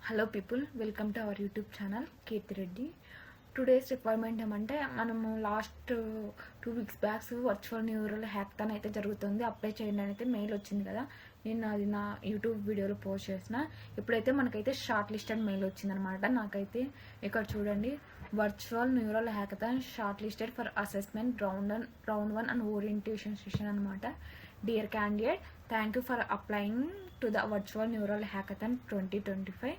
Hello people, welcome to our YouTube channel Keerthi Reddy. Today's requirement ఏమంటే మనము last 2 weeks backs virtual neural hackathon అయితే జరుగుతుంది. Apply చేయండి అని అయితే మెయిల్ వచ్చింది కదా. నేను అది నా యూట్యూబ్ వీడియోలో పోస్ట్ చేసిన. ఇప్పుడైతే మనకైతే షార్ట్ లిస్టెడ్ మెయిల్ వచ్చిందనమాట. నాకైతే ఇక్కడ చూడండి, virtual neural hackathon short listed for assessment round 1 and orientation session అనమాట. Dear candidate, thank you for applying to the virtual neural hackathon 2025.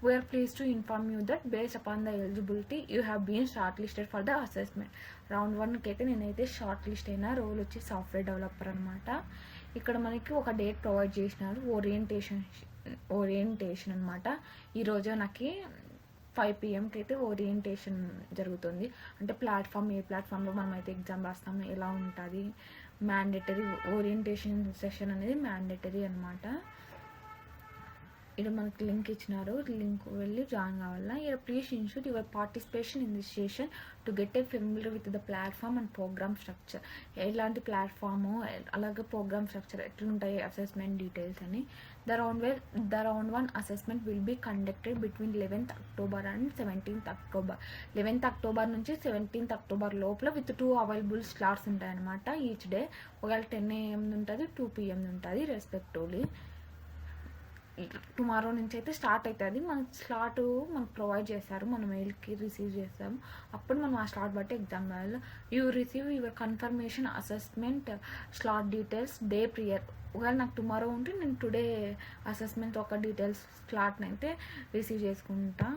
We are pleased to inform you that based upon the eligibility you have been shortlisted for the assessment. Round 1కి అయితే నేనైతే short list అయినా. Role వచ్చి software developer అనమాట. ఇక్కడ మనకి ఒక date provide చేసినారు, ఓరియంటేషన్ అనమాట. ఈరోజు నాకు 5 PM అయితే ఓరియంటేషన్ జరుగుతుంది. అంటే ఏ ప్లాట్ఫామ్లో మనం అయితే ఎగ్జామ్ రాస్తాము, ఎలా ఉంటుంది, మ్యాండేటరీ ఓరియంటేషన్ సెషన్ అనేది మ్యాండేటరీ అనమాట. ఇక్కడ మనకి లింక్ ఇచ్చినారు, లింక్ వెళ్ళి జాయిన్ కావాలా. ఇక్కడ please ensure your participation in this session to get a familiar with the platform and programme structure. ఎలాంటి ప్లాట్ఫాము, అలాగే ప్రోగ్రామ్ స్ట్రక్చర్ ఎట్లుంటాయి, అసెస్మెంట్ డీటెయిల్స్ అని. The round 1 assessment will be conducted between 11th October and 17th October. 11th October నుంచి 17th October లోపల with 2 available slots ఉంటాయన్నమాట each day. ఒకవేళ 10 AM ఉంటుంది, 2 PM ఉంటుంది రెస్పెక్టివ్లీ. టుమారో నుంచి అయితే స్టార్ట్ అవుతుంది. మనకి స్లాట్ మనకు ప్రొవైడ్ చేస్తారు, మన మెయిల్కి రిసీవ్ చేస్తాము. అప్పుడు మనం ఆ స్లాట్ బట్టి ఎగ్జామ్ రాయాలి. You receive your confirmation assessment slot details day prior. ఒకవేళ నాకు టుమారో ఉంటే నేను టుడే అసెస్మెంట్ ఒక డీటెయిల్స్ స్లాట్ని అయితే రిసీవ్ చేసుకుంటా.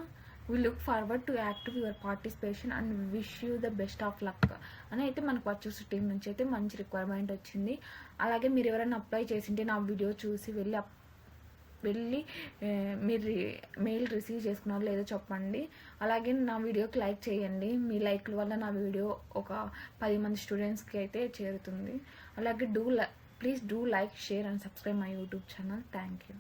We look forward to active your participation and wish you the best of luck అని అయితే మనకు వర్చువల్ టీం నుంచి అయితే మంచి రిక్వైర్మెంట్ వచ్చింది. అలాగే మీరు ఎవరైనా అప్లై చేసింటే నా వీడియో చూసి వెళ్ళి మీరు మెయిల్ రిసీవ్ చేసుకున్నారో లేదో చెప్పండి. అలాగే నా వీడియోకి లైక్ చేయండి. మీ లైక్ల వల్ల నా వీడియో ఒక 10 మంది స్టూడెంట్స్కి అయితే చేరుతుంది. అలాగే please do like, share and subscribe my YouTube channel. Thank you.